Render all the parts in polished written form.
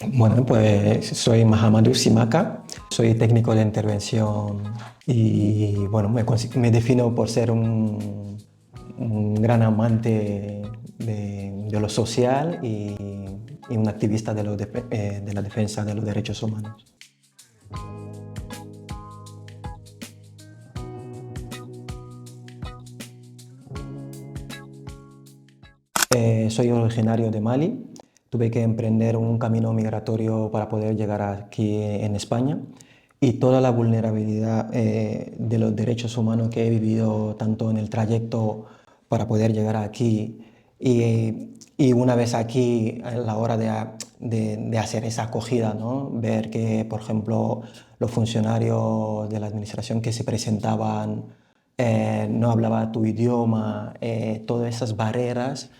Bueno, pues soy Mahamadou Simaka, soy técnico de intervención y bueno, me defino por ser un gran amante de lo social y un activista de la defensa de los derechos humanos. Soy originario de Mali. Tuve que emprender un camino migratorio para poder llegar aquí en España y toda la vulnerabilidad de los derechos humanos que he vivido tanto en el trayecto para poder llegar aquí y una vez aquí a la hora de hacer esa acogida, ¿no? Ver que, por ejemplo, los funcionarios de la administración que se presentaban no hablaba tu idioma, todas esas barreras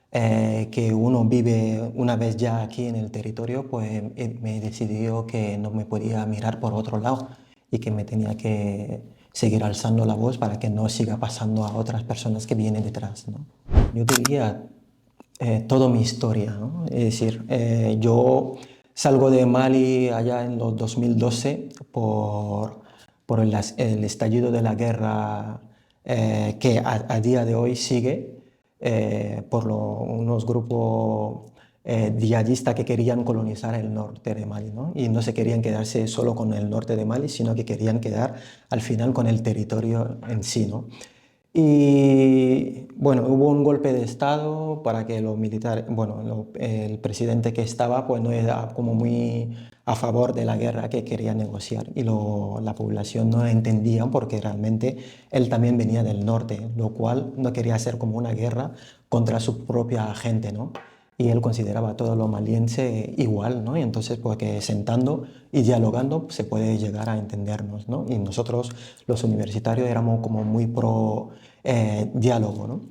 que uno vive una vez ya aquí en el territorio, pues me decidió que no me podía mirar por otro lado y que me tenía que seguir alzando la voz para que no siga pasando a otras personas que vienen detrás, ¿no? Yo diría toda mi historia, ¿no? Es decir, yo salgo de Mali allá en los 2012 por el estallido de la guerra que a día de hoy sigue unos grupos yihadistas que querían colonizar el norte de Mali, ¿no? Y no se querían quedarse solo con el norte de Mali, sino que querían quedar al final con el territorio en sí, ¿no? Y bueno, hubo un golpe de estado para que los militares, bueno, el presidente que estaba pues no era como muy a favor de la guerra que quería negociar y la población no entendía porque realmente él también venía del norte, lo cual no quería hacer como una guerra contra su propia gente, ¿no? Y él consideraba a todos los malienses igual, ¿no? Y entonces, pues que sentando y dialogando se puede llegar a entendernos, ¿no? Y nosotros, los universitarios, éramos como muy pro diálogo, ¿no?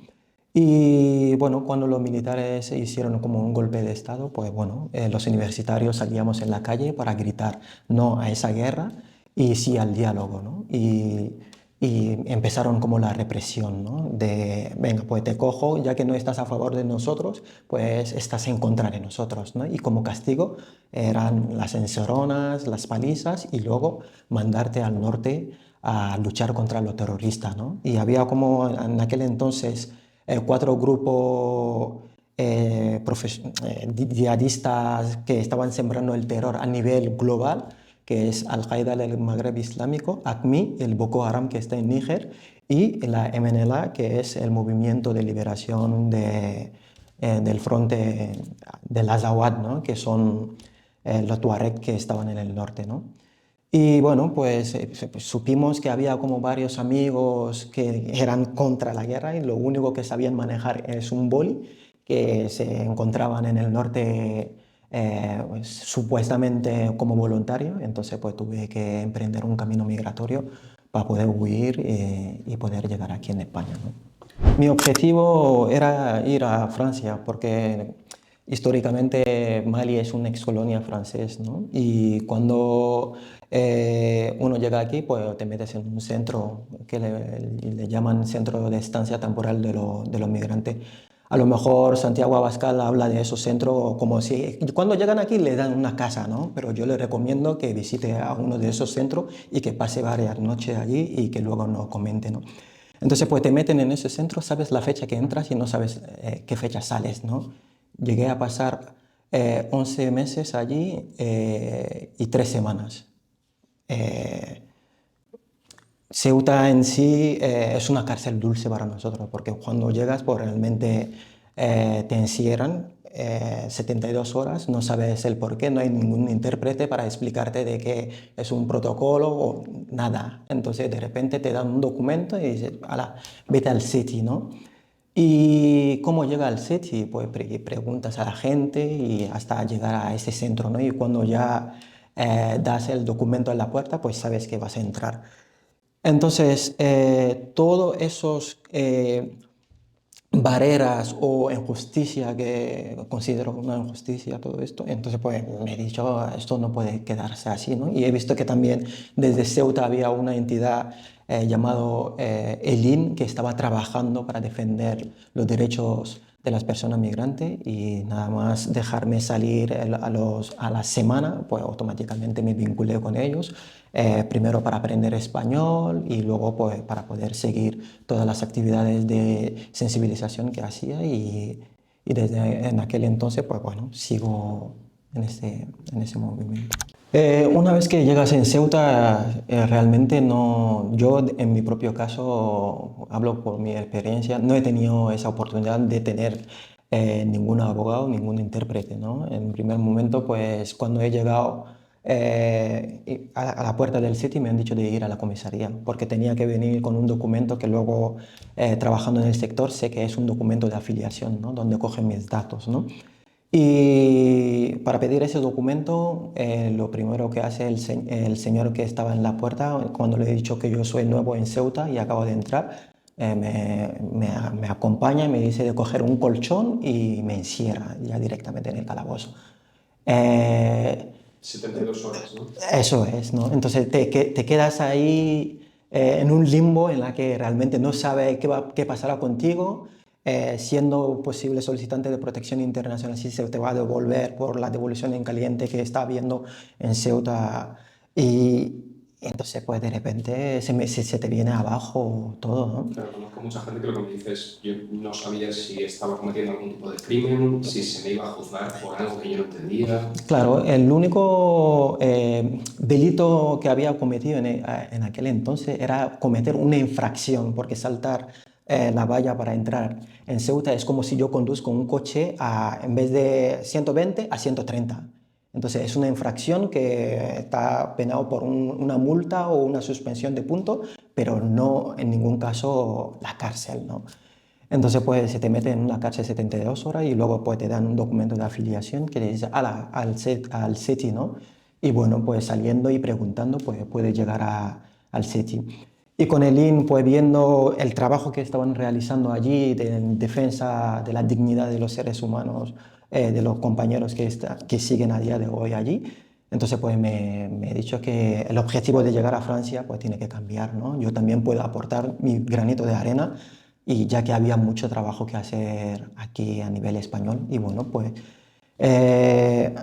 Y bueno, cuando los militares hicieron como un golpe de estado, pues bueno, los universitarios salíamos en la calle para gritar no a esa guerra y sí al diálogo, ¿no? Y empezaron como la represión, ¿no? De, venga, pues te cojo, ya que no estás a favor de nosotros, pues estás en contra de nosotros, ¿no? Y como castigo eran las encerronas, las palizas y luego mandarte al norte a luchar contra los terroristas, ¿no? Y había como en aquel entonces cuatro grupos yihadistas que estaban sembrando el terror a nivel global, que es Al-Qaeda del Magreb Islámico, AQMI, el Boko Haram que está en Níger, y la MNLA, que es el Movimiento de Liberación del Frente del Azawad, ¿no? Que son los Tuareg que estaban en el norte, ¿no? Y bueno, pues supimos que había como varios amigos que eran contra la guerra y lo único que sabían manejar es un boli que se encontraban en el norte pues, supuestamente como voluntario. Entonces pues tuve que emprender un camino migratorio para poder huir y poder llegar aquí en España, ¿no? Mi objetivo era ir a Francia porque históricamente Mali es una excolonia francés, ¿no? Y cuando uno llega aquí, pues te metes en un centro que le llaman centro de estancia temporal de los migrantes. A lo mejor Santiago Abascal habla de esos centros como si cuando llegan aquí le dan una casa, ¿no? Pero yo le recomiendo que visite a uno de esos centros y que pase varias noches allí y que luego nos comente, ¿no? Entonces, pues te meten en ese centro, sabes la fecha que entras y no sabes qué fecha sales, ¿no? Llegué a pasar 11 meses allí y 3 semanas. Eh, Ceuta en sí es una cárcel dulce para nosotros, porque cuando llegas, pues realmente te encierran 72 horas, no sabes el por qué, no hay ningún intérprete para explicarte de que es un protocolo o nada. Entonces de repente te dan un documento y dices, ala, vete al City, ¿no? ¿Y cómo llega al City? Pues preguntas a la gente y hasta llegar a ese centro, ¿no? Y cuando ya das el documento en la puerta, pues sabes que vas a entrar. Entonces, todos esos barreras o injusticia que considero una injusticia, todo esto, entonces pues me he dicho, esto no puede quedarse así, ¿no? Y he visto que también desde Ceuta había una entidad llamado ELIN que estaba trabajando para defender los derechos de las personas migrantes y nada más dejarme salir a la semana, pues automáticamente me vinculé con ellos, primero para aprender español y luego pues para poder seguir todas las actividades de sensibilización que hacía y desde en aquel entonces pues bueno, sigo en ese movimiento. Una vez que llegas en Ceuta, realmente no, yo en mi propio caso, hablo por mi experiencia, no he tenido esa oportunidad de tener ningún abogado, ningún intérprete, ¿no? En primer momento, pues cuando he llegado a la puerta del sitio me han dicho de ir a la comisaría, porque tenía que venir con un documento que luego, trabajando en el sector, sé que es un documento de afiliación, ¿no? Donde cogen mis datos, ¿no? Y para pedir ese documento, lo primero que hace el señor que estaba en la puerta, cuando le he dicho que yo soy nuevo en Ceuta y acabo de entrar, me acompaña y me dice de coger un colchón y me encierra ya directamente en el calabozo. Eh, 72 horas, ¿no? Eso es, ¿no? Entonces te quedas ahí en un limbo en la que realmente no sabes qué pasará contigo, siendo posible solicitante de protección internacional, si se te va a devolver por la devolución en caliente que está habiendo en Ceuta. Y entonces, pues de repente se te viene abajo todo, ¿no? Claro, conozco mucha gente que lo que me dice es, yo no sabía si estaba cometiendo algún tipo de crimen, si se me iba a juzgar por algo que yo no entendía. Claro, el único delito que había cometido en aquel entonces era cometer una infracción, porque saltar la valla para entrar en Ceuta es como si yo conduzco un coche en vez de 120 a 130. Entonces es una infracción que está penado por una multa o una suspensión de punto, pero no en ningún caso la cárcel, ¿no? Entonces, pues se te mete en una cárcel 72 horas y luego pues te dan un documento de afiliación que le dice al CETI, ¿no? Y bueno, pues saliendo y preguntando, pues puedes llegar al CETI. Y con el IN, pues viendo el trabajo que estaban realizando allí en defensa de la dignidad de los seres humanos, de los compañeros que siguen a día de hoy allí, entonces pues me he dicho que el objetivo de llegar a Francia pues tiene que cambiar, ¿no? Yo también puedo aportar mi granito de arena y ya que había mucho trabajo que hacer aquí a nivel español y bueno, pues eh,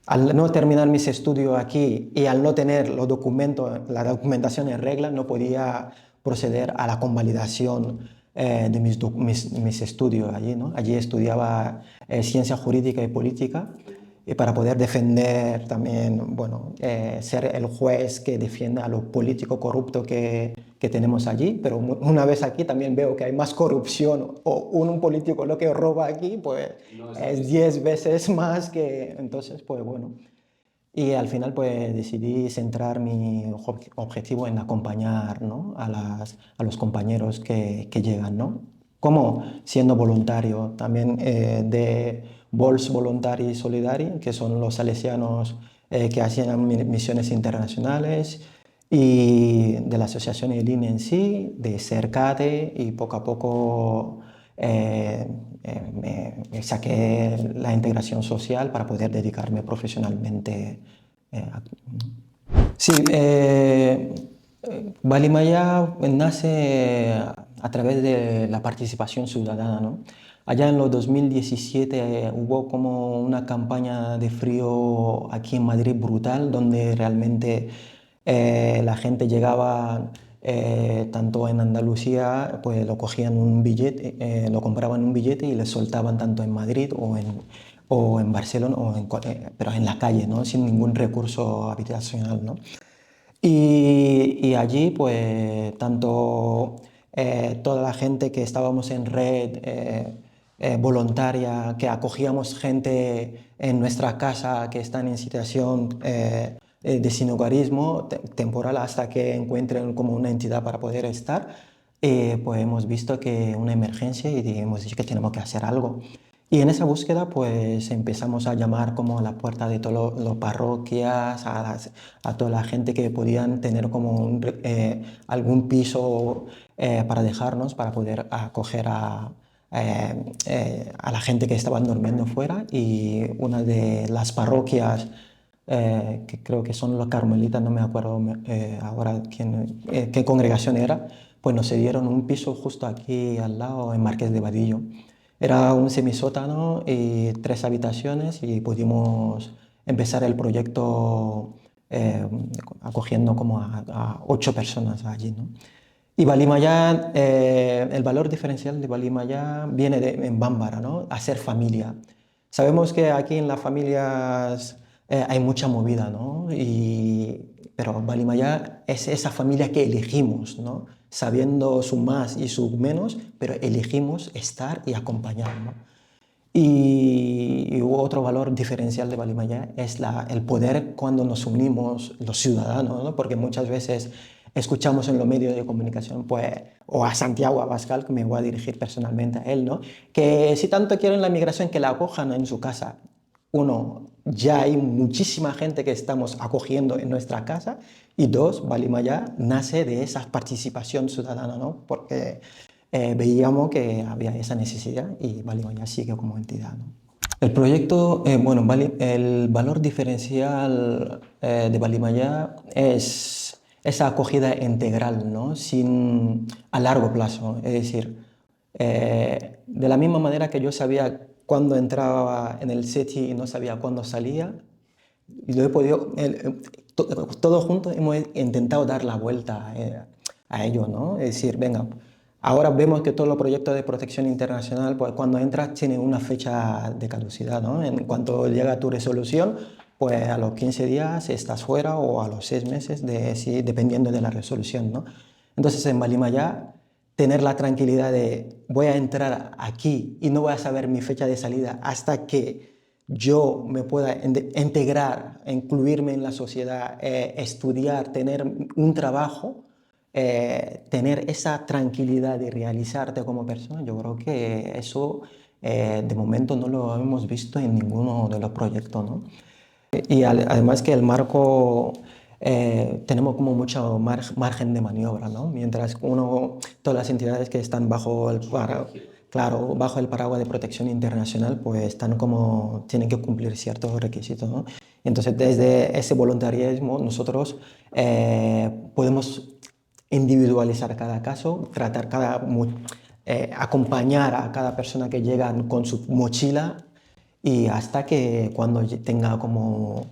al no terminar mis estudios aquí y al no tener los documentos, la documentación en regla, no podía proceder a la convalidación de mis estudios allí, ¿no? Allí estudiaba ciencia jurídica y política y para poder defender también, bueno, ser el juez que defiende a los políticos corruptos que tenemos allí, pero una vez aquí también veo que hay más corrupción o un político lo que roba aquí, pues No es lo es mismo. 10 veces más que, entonces, pues bueno. Y al final pues decidí centrar mi objetivo en acompañar, ¿no? a los compañeros que llegan, ¿no? Como siendo voluntario también de Vols Voluntari Solidari, que son los salesianos que hacían misiones internacionales, y de la asociación ELIN en sí, de CERCATE, y poco a poco eh, me saqué la integración social para poder dedicarme profesionalmente. Sí, Balimaya nace a través de la participación ciudadana, ¿no? Allá en los 2017 hubo como una campaña de frío aquí en Madrid brutal, donde realmente la gente llegaba, tanto en Andalucía, pues lo cogían un billete, lo compraban un billete y le soltaban tanto en Madrid o en Barcelona, pero en la calle, ¿no? Sin ningún recurso habitacional, ¿no? Y allí, pues, tanto toda la gente que estábamos en red voluntaria, que acogíamos gente en nuestra casa que están en situación de sinhogarismo temporal hasta que encuentren como una entidad para poder estar, pues hemos visto que una emergencia y hemos dicho que tenemos que hacer algo. Y en esa búsqueda pues empezamos a llamar como a la puerta de todas las parroquias, a toda la gente que podían tener como algún piso para dejarnos, para poder acoger a la gente que estaban durmiendo fuera. Y una de las parroquias, que creo que son los carmelitas, no me acuerdo ahora qué congregación era, pues nos cedieron un piso justo aquí al lado en Marqués de Vadillo. Era un semisótano y 3 habitaciones y pudimos empezar el proyecto eh, acogiendo como a 8 personas allí, ¿no? Y Balimaya, el valor diferencial de Balimaya viene en Bámbara, ¿no? Hacer familia. Sabemos que aquí en las familias hay mucha movida, ¿no? Pero Balimaya es esa familia que elegimos, ¿no? Sabiendo su más y su menos, pero elegimos estar y acompañar, ¿no? Y otro valor diferencial de Balimaya es el poder cuando nos unimos los ciudadanos, ¿no? Porque muchas veces escuchamos en los medios de comunicación, pues, o a Santiago Abascal, que me voy a dirigir personalmente a él, ¿no? Que si tanto quieren la migración, que la acojan en su casa. Uno, ya hay muchísima gente que estamos acogiendo en nuestra casa. Y dos, Balimaya nace de esa participación ciudadana, ¿no? Porque veíamos que había esa necesidad y Balimaya sigue como entidad, ¿no? El proyecto, bueno, el valor diferencial de Balimaya es esa acogida integral, ¿no? A largo plazo. Es decir, de la misma manera que yo sabía cuándo entraba en el SETI y no sabía cuándo salía, y lo he podido, todos juntos hemos intentado dar la vuelta a ello, ¿no? Es decir, venga, ahora vemos que todos los proyectos de protección internacional, pues cuando entras tienen una fecha de caducidad, ¿no? En cuanto llega tu resolución, pues a los 15 días estás fuera o a los 6 meses, sí, dependiendo de la resolución, ¿no? Entonces en Balimaya, tener la tranquilidad de voy a entrar aquí y no voy a saber mi fecha de salida hasta que yo me pueda integrar, incluirme en la sociedad, estudiar, tener un trabajo, tener esa tranquilidad de realizarte como persona, yo creo que eso de momento no lo hemos visto en ninguno de los proyectos, ¿no? Y además que el marco, tenemos como mucho margen de maniobra, ¿no? Mientras todas las entidades que están claro, bajo el paraguas de protección internacional, pues tienen que cumplir ciertos requisitos, ¿no? Entonces, desde ese voluntarismo, nosotros podemos individualizar cada caso, acompañar a cada persona que llega con su mochila y hasta que cuando tenga como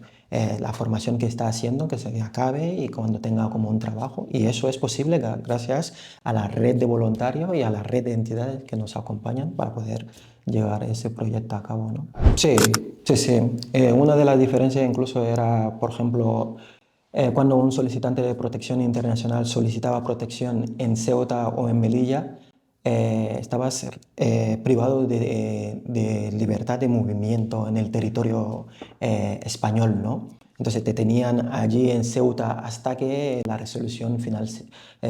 la formación que está haciendo, que se acabe y cuando tenga como un trabajo. Y eso es posible gracias a la red de voluntarios y a la red de entidades que nos acompañan para poder llevar ese proyecto a cabo, ¿no? Sí, sí, sí. Una de las diferencias incluso era, por ejemplo, cuando un solicitante de protección internacional solicitaba protección en Ceuta o en Melilla, estabas privado de libertad de movimiento en el territorio español, ¿no? Entonces te tenían allí en Ceuta hasta que la resolución final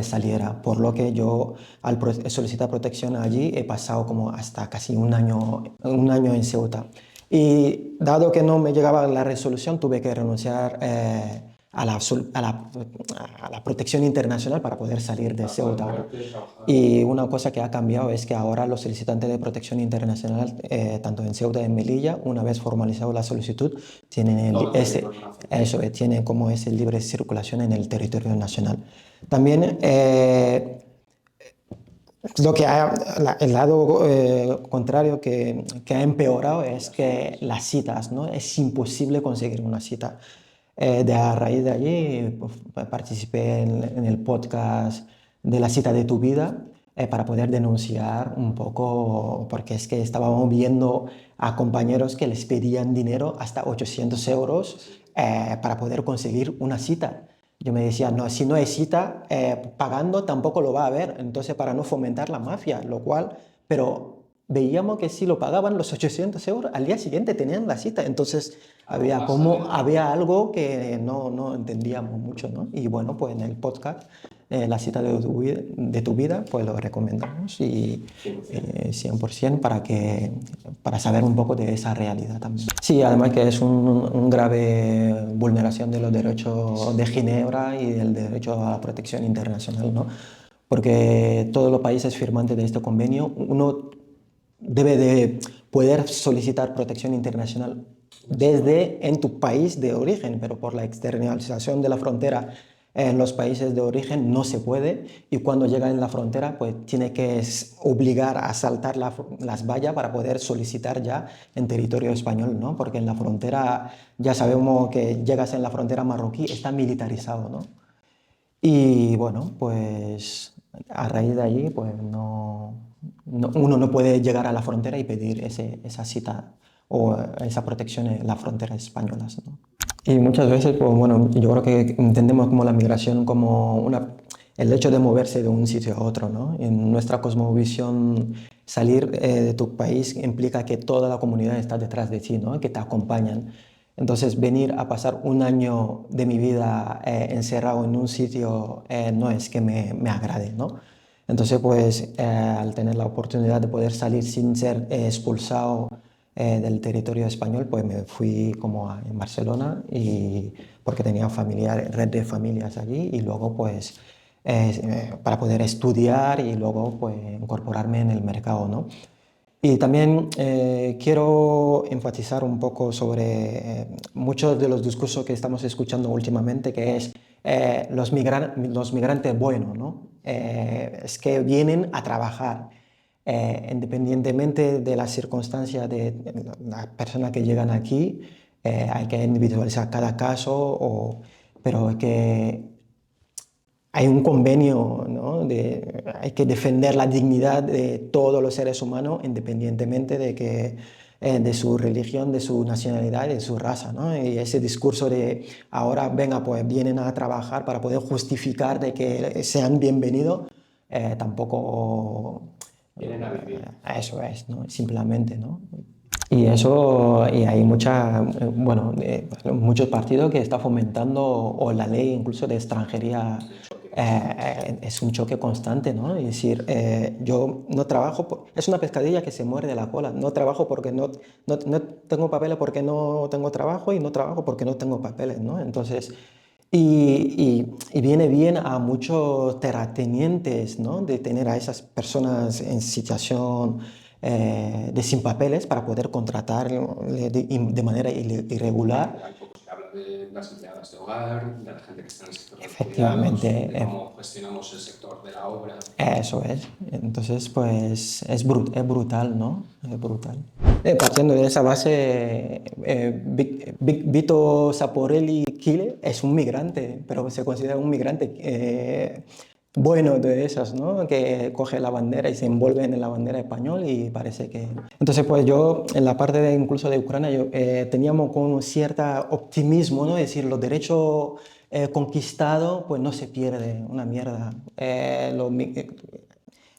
saliera. Por lo que yo al solicitar protección allí he pasado como hasta casi un año en Ceuta. Y dado que no me llegaba la resolución, tuve que renunciar a la protección internacional para poder salir de Ceuta, ¿no? Y una cosa que ha cambiado es que ahora los solicitantes de protección internacional, tanto en Ceuta y en Melilla, una vez formalizado la solicitud, tienen tienen como ese libre circulación en el territorio nacional. También el lado contrario que ha empeorado es que las citas, ¿no? Es imposible conseguir una cita. A raíz de allí pues, participé en el podcast de la cita de tu vida para poder denunciar un poco, porque es que estábamos viendo a compañeros que les pedían dinero hasta 800 euros para poder conseguir una cita. Yo me decía, no, si no hay cita, pagando tampoco lo va a haber, entonces para no fomentar la mafia, pero veíamos que si lo pagaban los 800 euros, al día siguiente tenían la cita, entonces había algo que no entendíamos mucho, ¿no? Y bueno, pues en el podcast, la cita de tu vida, pues lo recomendamos y 100% para saber un poco de esa realidad también. Sí, además que es un grave vulneración de los derechos de Ginebra y del derecho a la protección internacional, ¿no? Porque todos los países firmantes de este convenio, uno debe de poder solicitar protección internacional desde en tu país de origen, pero por la externalización de la frontera en los países de origen no se puede y cuando llega en la frontera pues tiene que obligar a saltar las vallas para poder solicitar ya en territorio español, ¿no? Porque en la frontera ya sabemos que llegas en la frontera marroquí, está militarizado, ¿no? Y bueno, pues a raíz de allí pues uno no puede llegar a la frontera y pedir esa cita o esa protección en las fronteras españolas, ¿no? Y muchas veces, pues bueno, yo creo que entendemos como la migración como el hecho de moverse de un sitio a otro, ¿no? En nuestra cosmovisión, salir de tu país implica que toda la comunidad está detrás de ti, ¿no? Que te acompañan. Entonces, venir a pasar un año de mi vida encerrado en un sitio no es que me agrade, ¿no? Entonces, pues al tener la oportunidad de poder salir sin ser expulsado del territorio español, pues me fui como en Barcelona y porque tenía red de familias allí y luego pues para poder estudiar y luego pues incorporarme en el mercado, ¿no? Y también quiero enfatizar un poco sobre muchos de los discursos que estamos escuchando últimamente, que es los migrantes buenos, ¿no? Es que vienen a trabajar, independientemente de las circunstancias de las personas que llegan aquí, hay que individualizar cada caso, pero es que hay un convenio, ¿no? Hay que defender la dignidad de todos los seres humanos independientemente de su religión, de su nacionalidad, de su raza, ¿no? Y ese discurso de ahora, venga, pues vienen a trabajar para poder justificar de que sean bienvenidos, tampoco Vienen a vivir. eso es, ¿no? Simplemente, ¿no? Y eso, y hay muchos partidos que están fomentando, o la ley incluso de extranjería, Es un choque constante. es un choque constante, ¿no? Es decir, yo no trabajo, es una pescadilla que se muerde la cola, no trabajo porque no tengo papeles porque no tengo trabajo y no trabajo porque no tengo papeles, ¿no? Entonces, y viene bien a muchos terratenientes, ¿no? De tener a esas personas en situación de sin papeles para poder contratar de manera irregular. Hay poco se habla de las empleadas de hogar, de la gente que está en el sector de los Efectivamente, cuidados, de cómo gestionamos el sector de la obra. eso es. Entonces, pues es brutal, ¿no? Es brutal. Partiendo de esa base, Vito Saporelli Kile es un migrante, pero se considera un migrante bueno de esas, ¿no? Que coge la bandera y se envuelve en la bandera española y parece que... Entonces, pues yo, en la parte incluso de Ucrania, teníamos con cierto optimismo, ¿no? Es decir, los derechos conquistados, pues no se pierde una mierda.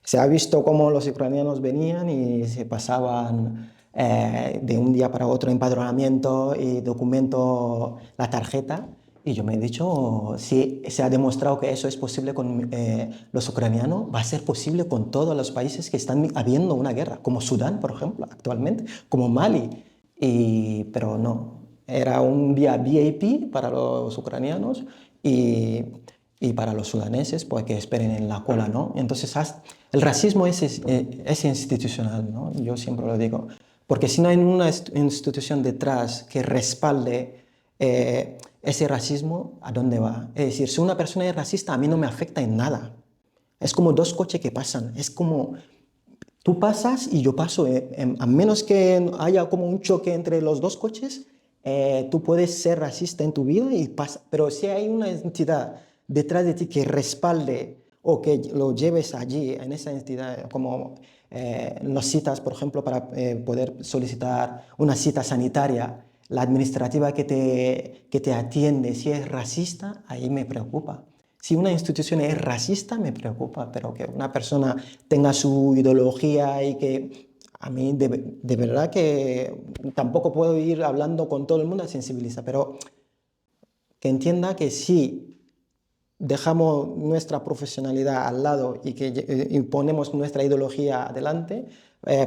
Se ha visto cómo los ucranianos venían y se pasaban de un día para otro empadronamiento y documento la tarjeta. Y yo me he dicho, si se ha demostrado que eso es posible con los ucranianos, va a ser posible con todos los países que están habiendo una guerra, como Sudán, por ejemplo, actualmente, como Mali. Pero no, era un día VIP para los ucranianos y, y para los sudaneses, pues que esperen en la cola, ¿no? Entonces, el racismo es institucional, ¿no? Yo siempre lo digo. Porque si no hay una institución detrás que respalde ese racismo, ¿a dónde va? Es decir, si una persona es racista, a mí no me afecta en nada. Es como dos coches que pasan. Es como tú pasas y yo paso. A menos que haya como un choque entre los dos coches, tú puedes ser racista en tu vida y pasa. Pero si hay una entidad detrás de ti que respalde o que lo lleves allí, en esa entidad, como las citas, por ejemplo, para poder solicitar una cita sanitaria, la administrativa que te atiende, si es racista, ahí me preocupa. Si una institución es racista, me preocupa, pero que una persona tenga su ideología y que a mí de verdad que tampoco puedo ir hablando con todo el mundo, sensibiliza, pero que entienda que si dejamos nuestra profesionalidad al lado y que imponemos nuestra ideología adelante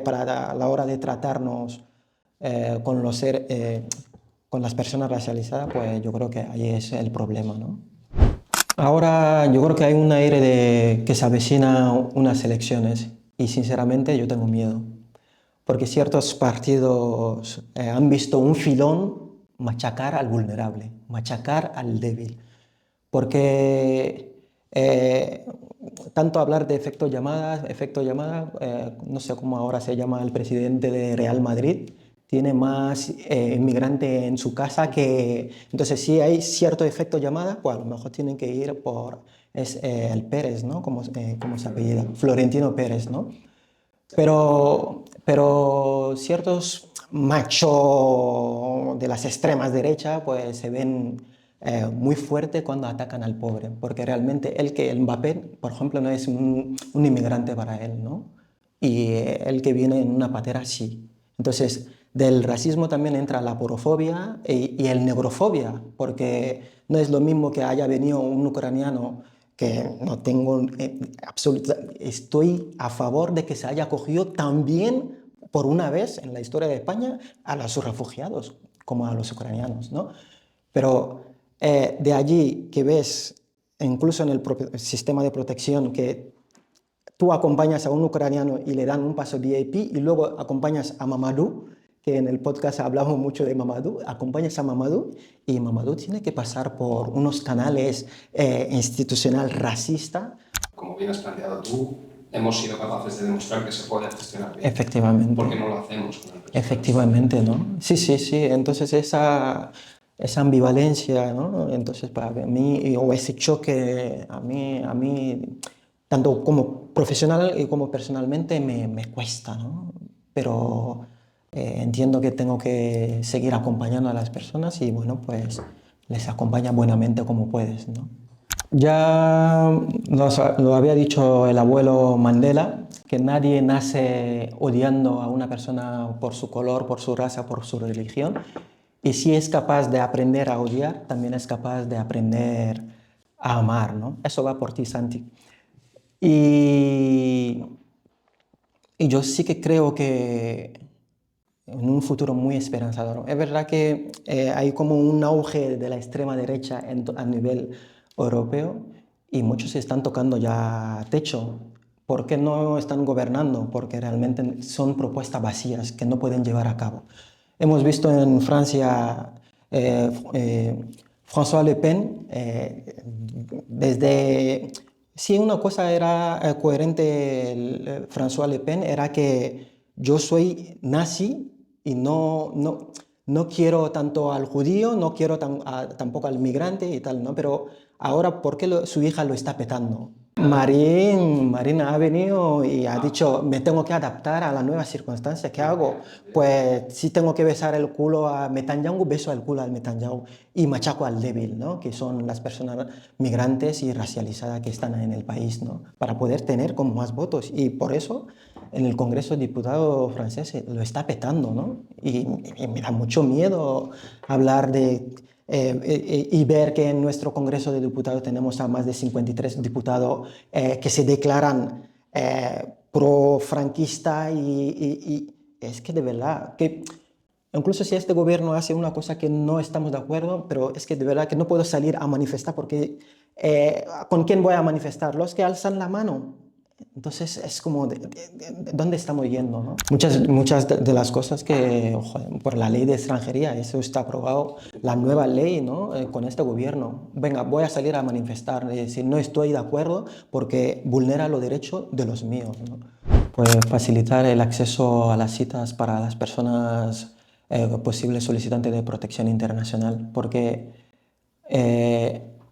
para la hora de tratarnos con con las personas racializadas, pues yo creo que ahí es el problema, ¿no? Ahora yo creo que hay un aire de que se avecina unas elecciones y sinceramente yo tengo miedo, porque ciertos partidos han visto un filón machacar al vulnerable, machacar al débil. porque tanto hablar de efecto llamada, no sé cómo ahora se llama el presidente de Real Madrid, tiene más inmigrante en su casa que... Entonces, si hay cierto efecto llamada, pues a lo mejor tienen que ir por el Pérez, ¿no? Como se apellida, Florentino Pérez, ¿no? Pero ciertos machos de las extremas derechas pues se ven muy fuertes cuando atacan al pobre, porque realmente el Mbappé, por ejemplo, no es un inmigrante para él, ¿no? Y el que viene en una patera sí. Entonces, del racismo también entra la porofobia y el negrofobia, porque no es lo mismo que haya venido un ucraniano que no tengo estoy a favor de que se haya acogido también por una vez en la historia de España a los refugiados, como a los ucranianos, ¿no? Pero de allí que ves, incluso en el propio sistema de protección, que tú acompañas a un ucraniano y le dan un paso VIP y luego acompañas a Mamadou, que en el podcast hablamos mucho de Mamadou, acompañas a Mamadou y Mamadou tiene que pasar por unos canales institucional racista. Como bien has planteado tú, hemos sido capaces de demostrar que se puede gestionar bien. Efectivamente. ¿Por qué no lo hacemos con el resto? Efectivamente, ¿no? Sí, sí, sí. Entonces esa ambivalencia, ¿no? Entonces para mí, o ese choque, a mí, tanto como profesional y como personalmente, me cuesta, ¿no? Pero entiendo que tengo que seguir acompañando a las personas y, bueno, pues les acompaña buenamente como puedes, ¿no? Ya lo había dicho el abuelo Mandela, que nadie nace odiando a una persona por su color, por su raza, por su religión. Y si es capaz de aprender a odiar, también es capaz de aprender a amar, ¿no? Eso va por ti, Santi. Y, y yo sí que creo que en un futuro muy esperanzador. Es verdad que hay como un auge de la extrema derecha a nivel europeo y muchos están tocando ya techo. ¿Por qué no están gobernando? Porque realmente son propuestas vacías que no pueden llevar a cabo. Hemos visto en Francia François Le Pen desde... Si una cosa era coherente, François Le Pen, era que yo soy nazi y no quiero tanto al judío, no quiero tampoco al migrante y tal, ¿no? Pero ahora, ¿por qué su hija lo está petando? Marina ha venido y ha dicho, me tengo que adaptar a las nuevas circunstancias, ¿qué hago? Pues si tengo que besar el culo a Netanyahu, beso el culo al Netanyahu y machaco al débil, ¿no? Que son las personas migrantes y racializadas que están en el país, ¿no? Para poder tener como más votos. Y por eso en el Congreso de Diputados francés lo está petando, ¿no? Y me da mucho miedo hablar de... y ver que en nuestro Congreso de Diputados tenemos a más de 53 diputados que se declaran pro-franquista y es que de verdad, que incluso si este gobierno hace una cosa que no estamos de acuerdo, pero es que de verdad que no puedo salir a manifestar porque ¿con quién voy a manifestar? Los que alzan la mano. Entonces es como, ¿de dónde estamos yendo? ¿No? Muchas de las cosas que, joder, por la ley de extranjería, eso está aprobado, la nueva ley, ¿no? Con este gobierno. Venga, voy a salir a manifestar, decir, no estoy de acuerdo porque vulnera los derechos de los míos, ¿no? Pues facilitar el acceso a las citas para las personas posibles solicitantes de protección internacional, porque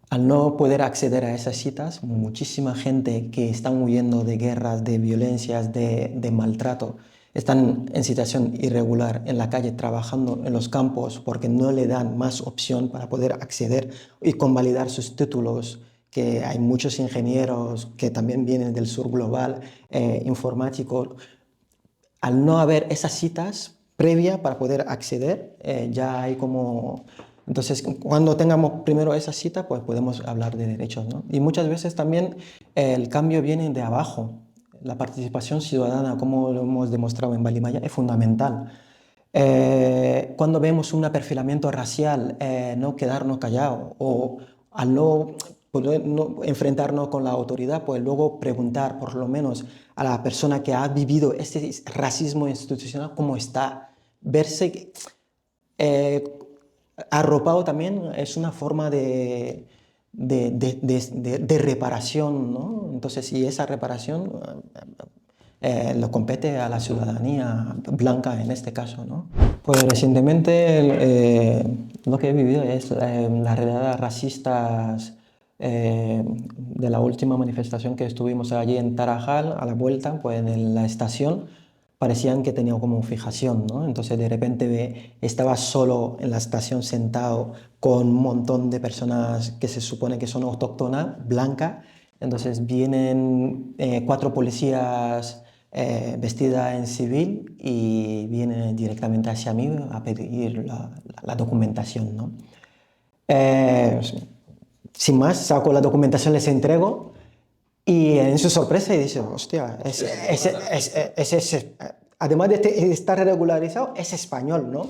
al no poder acceder a esas citas, muchísima gente que están huyendo de guerras, de violencias, de maltrato, están en situación irregular en la calle trabajando en los campos porque no le dan más opción para poder acceder y convalidar sus títulos, que hay muchos ingenieros que también vienen del sur global, informáticos. Al no haber esas citas previas para poder acceder, ya hay como... Entonces, cuando tengamos primero esa cita, pues podemos hablar de derechos, ¿no? Y muchas veces también el cambio viene de abajo. La participación ciudadana, como lo hemos demostrado en Balimaya, es fundamental. Cuando vemos un perfilamiento racial, no quedarnos callados o al no poder no enfrentarnos con la autoridad, pues luego preguntar por lo menos a la persona que ha vivido este racismo institucional cómo está. Verse arropado también es una forma de reparación, ¿no? Entonces, y esa reparación lo compete a la ciudadanía blanca en este caso, ¿no? Pues recientemente lo que he vivido es las redadas racistas de la última manifestación que estuvimos allí en Tarajal, a la vuelta, pues en la estación, parecían que tenía como fijación, ¿no? Entonces de repente estaba solo en la estación sentado con un montón de personas que se supone que son autóctonas, blancas. Entonces vienen 4 policías vestidas en civil y vienen directamente hacia mí a pedir la documentación, ¿no? Eh, Sin más, saco la documentación, les entrego y en su sorpresa dice, hostia, además de estar regularizado, es español, ¿no?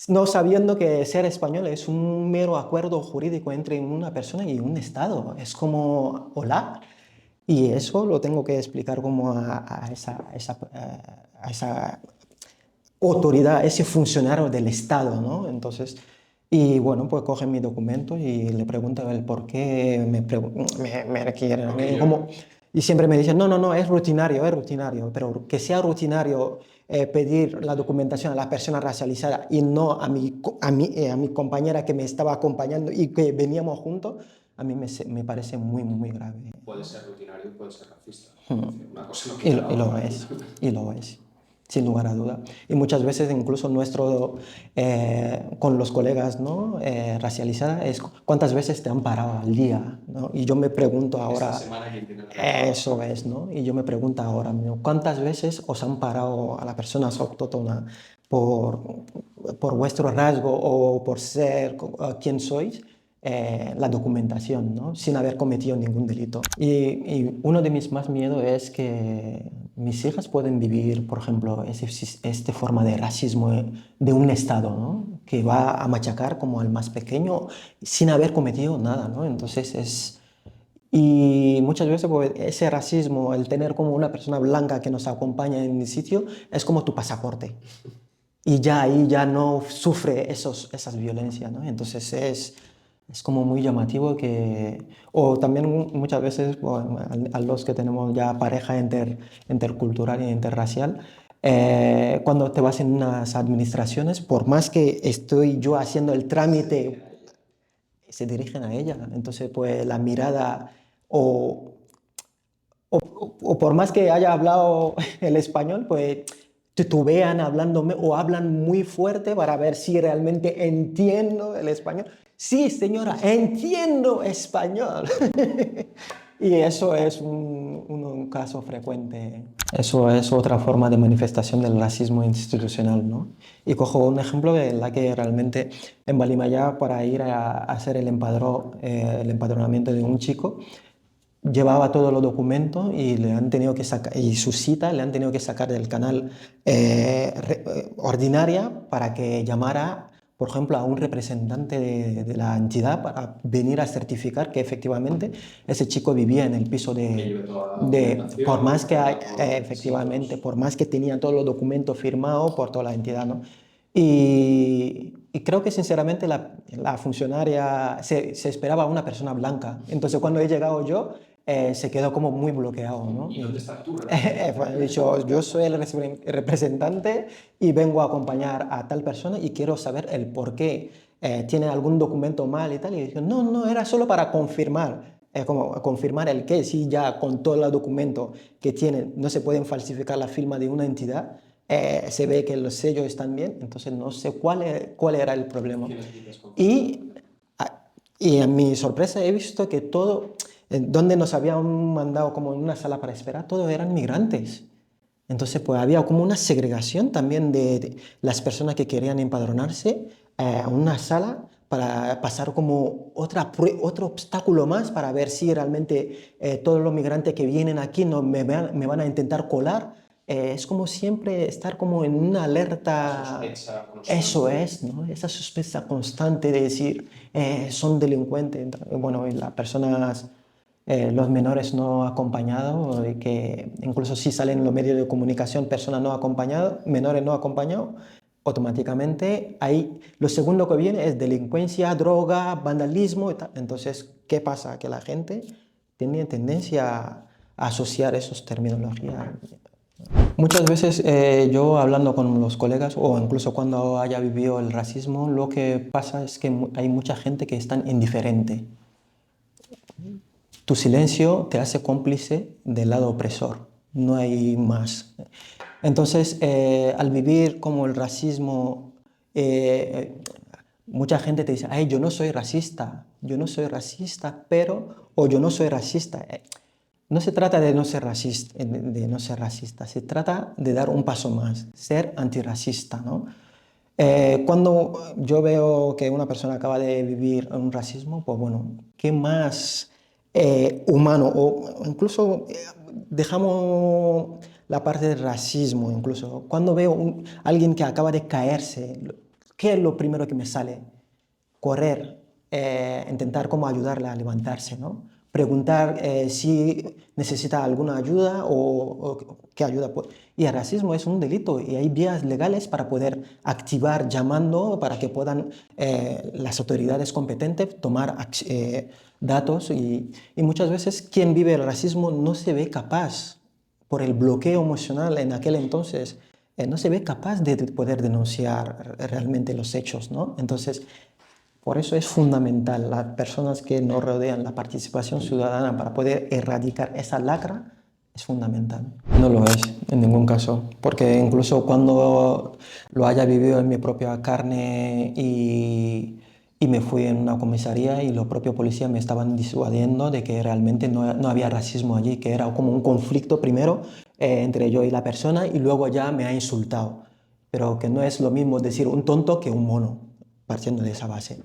No sabiendo que ser español es un mero acuerdo jurídico entre una persona y un Estado. Es como, hola. Y eso lo tengo que explicar como a esa autoridad, ese funcionario del Estado, ¿no? Entonces, y bueno, pues cogen mi documento y le preguntan el por qué me requieren. Y siempre me dicen, no, no, no, es rutinario, pero que sea rutinario pedir la documentación a la persona racializada y no a mi compañera que me estaba acompañando y que veníamos juntos, a mí me parece muy, muy grave. Puede ser rutinario, puede ser racista. Una cosa no Y quita lo, la y lo otra. es, y lo es, sin lugar a duda. Y muchas veces incluso con los colegas, ¿no? Racializadas, es cuántas veces te han parado al día, ¿no? Y yo me pregunto Esta ahora, semana quien tiene que eso es, ¿no? Y yo me pregunto ahora, ¿no? ¿Cuántas veces os han parado a las personas autóctonas por, por vuestro rasgo o por ser quien sois? La documentación, ¿no? Sin haber cometido ningún delito. Y uno de mis más miedos es que mis hijas pueden vivir, por ejemplo, esta forma de racismo de un Estado, ¿no? Que va a machacar como al más pequeño sin haber cometido nada, ¿no? Entonces y muchas veces pues, ese racismo, el tener como una persona blanca que nos acompaña en el sitio, es como tu pasaporte. Y ya ahí ya no sufre esas violencias, ¿no? Entonces es como muy llamativo que, o también muchas veces bueno, a los que tenemos ya pareja intercultural e interracial, cuando te vas en unas administraciones, por más que estoy yo haciendo el trámite, se dirigen a ella. Entonces, pues la mirada o o por más que haya hablado el español, pues titubean hablándome o hablan muy fuerte para ver si realmente entiendo el español. Sí, señora, entiendo español. Y eso es un caso frecuente. Eso es otra forma de manifestación del racismo institucional, ¿no? Y cojo un ejemplo de la que realmente en Balimaya, para ir a hacer el empadronamiento de un chico, llevaba todos los documentos y le han tenido que sacar, y su cita le han tenido que sacar del canal ordinaria para que llamara, por ejemplo, a un representante de la entidad para venir a certificar que efectivamente ese chico vivía en el piso que lleve toda la documentación, por más que tenga todos los efectivamente, requisitos. por más que tenía todos los documentos firmados por toda la entidad, ¿no? Y creo que sinceramente la funcionaria se esperaba una persona blanca. Entonces cuando he llegado yo, se quedó como muy bloqueado, ¿no? ¿Y dónde Y, está tu pues, he representante? dicho, yo soy el representante y vengo a acompañar a tal persona y quiero saber el por qué. ¿Tiene algún documento mal y tal? Y dije, no, no, era solo para confirmar. Como confirmar el qué, si ya con todos los documentos que tienen no se pueden falsificar la firma de una entidad, se ve que los sellos están bien, entonces no sé cuál era el problema. ¿Quién necesitas confirmar? Y, y a mi sorpresa he visto que todo, donde nos habían mandado como en una sala para esperar, todos eran migrantes. Entonces, pues había como una segregación también de las personas que querían empadronarse a una sala para pasar como otro obstáculo más para ver si realmente todos los migrantes que vienen aquí no me van a intentar colar. Es como siempre estar como en una alerta. Sospecha Eso constante. es, ¿no? Esa sospecha constante de decir, son delincuentes. Bueno, y las personas los menores no acompañados, de que incluso si salen en los medios de comunicación personas no acompañadas, menores no acompañados, automáticamente ahí lo segundo que viene es delincuencia, droga, vandalismo y tal. Entonces, ¿qué pasa? Que la gente tiene tendencia a asociar esos terminologías. Muchas veces yo hablando con los colegas o incluso cuando haya vivido el racismo, lo que pasa es que hay mucha gente que es tan indiferente. Tu silencio te hace cómplice del lado opresor, no hay más. Entonces, al vivir como el racismo, mucha gente te dice, ay, yo no soy racista, pero, o yo no soy racista. No se trata de no ser racista, se trata de dar un paso más, ser antirracista, ¿no? Cuando yo veo que una persona acaba de vivir un racismo, pues bueno, ¿qué más humano? O incluso dejamos la parte del racismo, incluso cuando veo alguien que acaba de caerse, ¿qué es lo primero que me sale? Correr, intentar cómo ayudarle a levantarse, ¿no? Preguntar si necesita alguna ayuda o qué ayuda. Y el racismo es un delito y hay vías legales para poder activar llamando para que puedan las autoridades competentes tomar datos y muchas veces quien vive el racismo no se ve capaz por el bloqueo emocional en aquel entonces, no se ve capaz de poder denunciar realmente los hechos, ¿no? Entonces, por eso es fundamental las personas que nos rodean, la participación ciudadana para poder erradicar esa lacra es fundamental. No lo es en ningún caso, porque incluso cuando lo haya vivido en mi propia carne y me fui en una comisaría y los propios policías me estaban disuadiendo de que realmente no había racismo allí, que era como un conflicto primero entre yo y la persona y luego ya me ha insultado, pero que no es lo mismo decir un tonto que un mono, partiendo de esa base.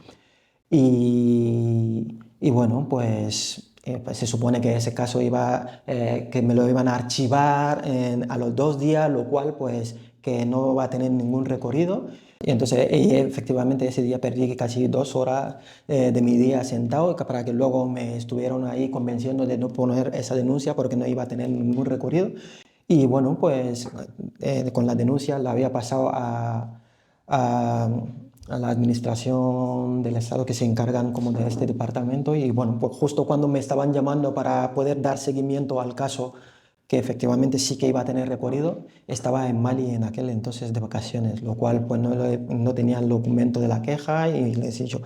Y bueno, pues se supone que ese caso que me lo iban a archivar a los 2 días, lo cual pues que no va a tener ningún recorrido. Y entonces efectivamente ese día perdí casi 2 horas de mi día sentado para que luego me estuvieran ahí convenciendo de no poner esa denuncia porque no iba a tener ningún recorrido. Y bueno, pues con la denuncia la había pasado a, a la administración del Estado que se encargan como de este departamento y bueno, pues justo cuando me estaban llamando para poder dar seguimiento al caso que efectivamente sí que iba a tener recorrido, estaba en Mali en aquel entonces de vacaciones, lo cual pues no tenía el documento de la queja y les he dicho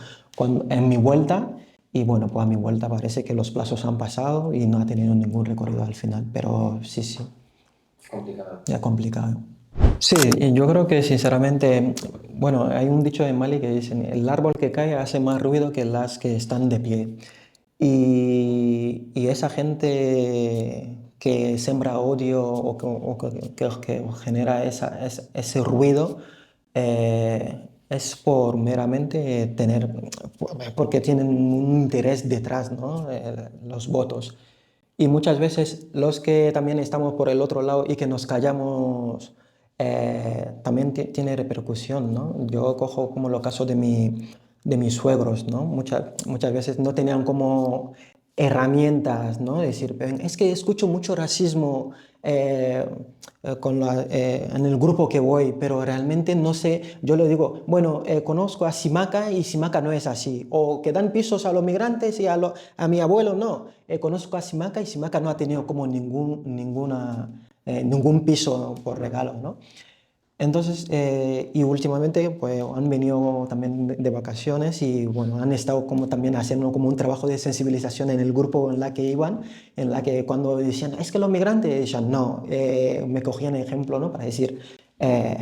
en mi vuelta y bueno, pues a mi vuelta parece que los plazos han pasado y no ha tenido ningún recorrido al final, pero sí, sí. Complicado. Ya complicado. Sí, y yo creo que sinceramente, bueno, hay un dicho en Mali que dicen, el árbol que cae hace más ruido que las que están de pie. Y esa gente que sembra odio que genera ese ruido es por meramente porque tienen un interés detrás, ¿no? Los votos. Y muchas veces los que también estamos por el otro lado y que nos callamos también tiene repercusión, ¿no? Yo cojo como los casos de mis suegros, ¿no? Muchas veces no tenían como herramientas, ¿no? Decir, "Ven, es que escucho mucho racismo eh, en el grupo que voy, pero realmente no sé, yo le digo, bueno, conozco a Simaca y Simaca no es así, o que dan pisos a los migrantes y a mi abuelo no, conozco a Simaca y Simaca no ha tenido como ningún piso por regalo, ¿no? Entonces, y últimamente pues han venido también de vacaciones y bueno, han estado como también haciendo como un trabajo de sensibilización en el grupo en la que iban, en la que cuando decían, es que los migrantes, decían, no, me cogían ejemplo, ¿no? Para decir,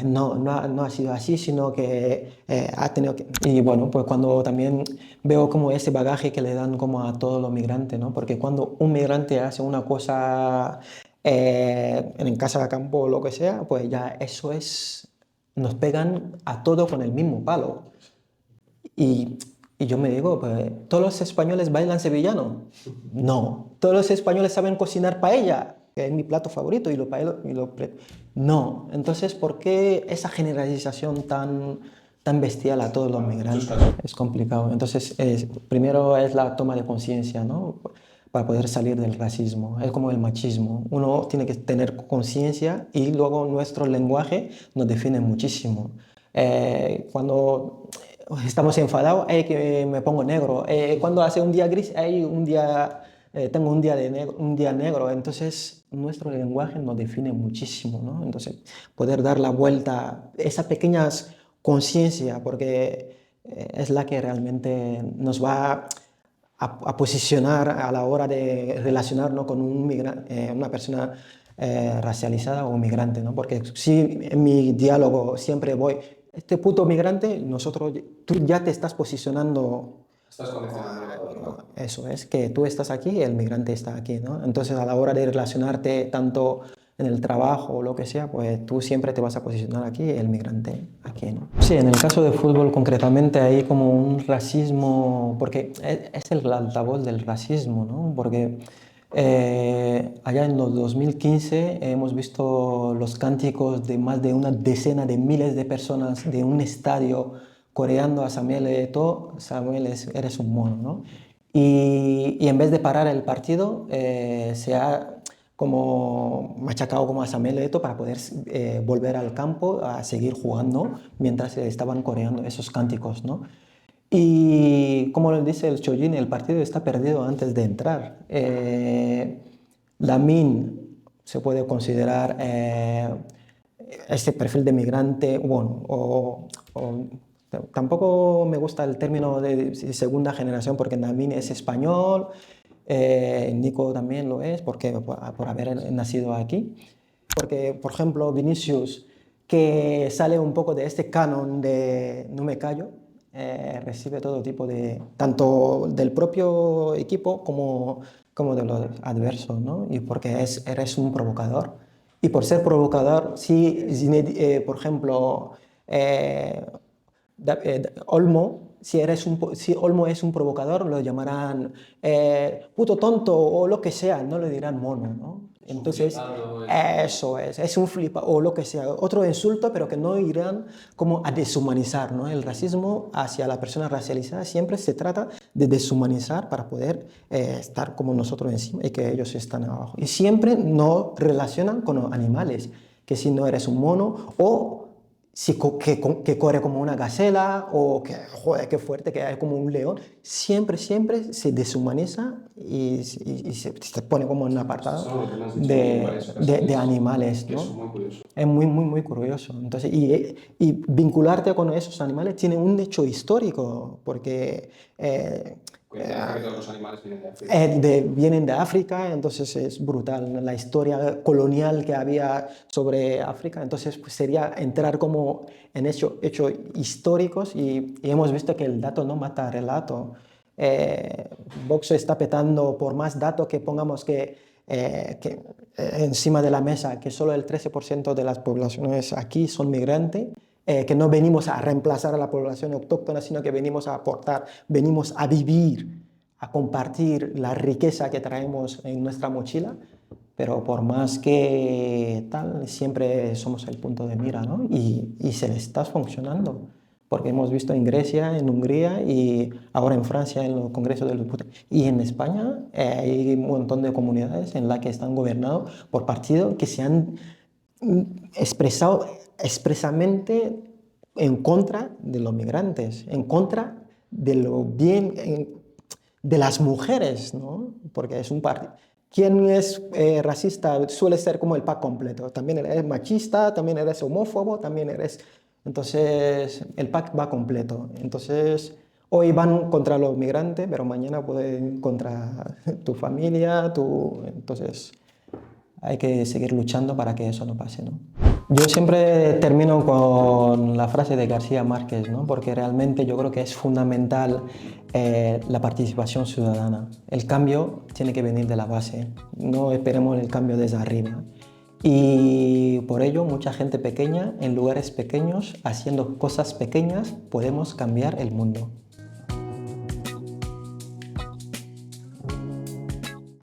no ha sido así, sino que ha tenido que... Y bueno, pues cuando también veo como ese bagaje que le dan como a todos los migrantes, ¿no? Porque cuando un migrante hace una cosa en casa de campo o lo que sea, pues ya eso es, nos pegan a todos con el mismo palo. Y, y yo me digo, pues, ¿todos los españoles bailan sevillano? No. ¿Todos los españoles saben cocinar paella? Que es mi plato favorito no. Entonces, ¿por qué esa generalización tan bestial a todos los migrantes? Es complicado. Entonces, primero es la toma de conciencia, ¿no? Para poder salir del racismo. Es como el machismo. Uno tiene que tener conciencia y luego nuestro lenguaje nos define muchísimo. Cuando estamos enfadados, que me pongo negro. Cuando hace un día gris, tengo un día negro. Entonces, nuestro lenguaje nos define muchísimo, ¿no? Entonces, poder dar la vuelta, esas pequeñas conciencia, porque es la que realmente nos va a posicionar a la hora de relacionarnos con una persona racializada o migrante, ¿no? Porque si en mi diálogo siempre voy, este puto migrante, tú ya te estás posicionando. Estás condicionando el otro, ¿no? Eso es, que tú estás aquí, el migrante está aquí, ¿no? Entonces, a la hora de relacionarte tanto en el trabajo o lo que sea, pues tú siempre te vas a posicionar aquí, el migrante aquí, ¿no? Sí, en el caso de fútbol concretamente hay como un racismo, porque es el altavoz del racismo, ¿no? Porque allá en los 2015 hemos visto los cánticos de más de una decena de miles de personas de un estadio coreando a Samuel Eto'o, Samuel, eres un mono, ¿no? Y en vez de parar el partido, se ha como machacado como a Samuel Eto'o para poder volver al campo a seguir jugando mientras estaban coreando esos cánticos, ¿no? Y como le dice el Chojin, el partido está perdido antes de entrar. Lamine se puede considerar este perfil de migrante, bueno, tampoco me gusta el término de segunda generación porque Lamine es español, Nico también lo es porque, por haber nacido aquí. Porque, por ejemplo, Vinicius, que sale un poco de este canon de no me callo, recibe todo tipo de, tanto del propio equipo como de los adversos, ¿no? Y porque eres un provocador. Y por ser provocador, si, por ejemplo, eh, Olmo, si Olmo es un provocador, lo llamarán puto tonto o lo que sea, no le dirán mono, ¿no? Es un Entonces, flipado, es un flipa o lo que sea, otro insulto, pero que no irán como a deshumanizar, ¿no? El racismo hacia la persona racializada siempre se trata de deshumanizar para poder estar como nosotros encima y que ellos están abajo. Y siempre no relacionan con los animales, que si no eres un mono o si que corre como una gacela o que, joder, qué fuerte, que es como un león, siempre se deshumaniza y se pone como en un pues apartado eso lo que me has dicho en varias de ocasiones, animales, que es ¿no? muy curioso. Es muy curioso. Entonces, y vincularte con esos animales tiene un hecho histórico, porque Que te dice que todos los animales vienen de África. vienen de África, entonces es brutal, ¿no? La historia colonial que había sobre África, entonces pues sería entrar como en hechos históricos y hemos visto que el dato no mata relato. Eh, Vox está petando por más datos que pongamos encima de la mesa, que solo el 13% de las poblaciones aquí son migrantes, que no venimos a reemplazar a la población autóctona, sino que venimos a aportar, venimos a vivir, a compartir la riqueza que traemos en nuestra mochila, pero por más que tal, siempre somos el punto de mira, ¿no? Y se le está funcionando, porque hemos visto en Grecia, en Hungría y ahora en Francia, en los congresos de los diputados. Y en España hay un montón de comunidades en las que están gobernados por partidos que se han expresado expresamente en contra de los migrantes, en contra de lo bien de las mujeres, ¿no? Porque es un partido. Quien es racista suele ser como el pack completo. También eres machista, también eres homófobo, también eres. Entonces, el pack va completo. Entonces, hoy van contra los migrantes, pero mañana pueden contra tu familia, Entonces, hay que seguir luchando para que eso no pase, ¿no? Yo siempre termino con la frase de García Márquez, ¿no? Porque realmente yo creo que es fundamental la participación ciudadana. El cambio tiene que venir de la base, no esperemos el cambio desde arriba. Y por ello, mucha gente pequeña, en lugares pequeños, haciendo cosas pequeñas, podemos cambiar el mundo.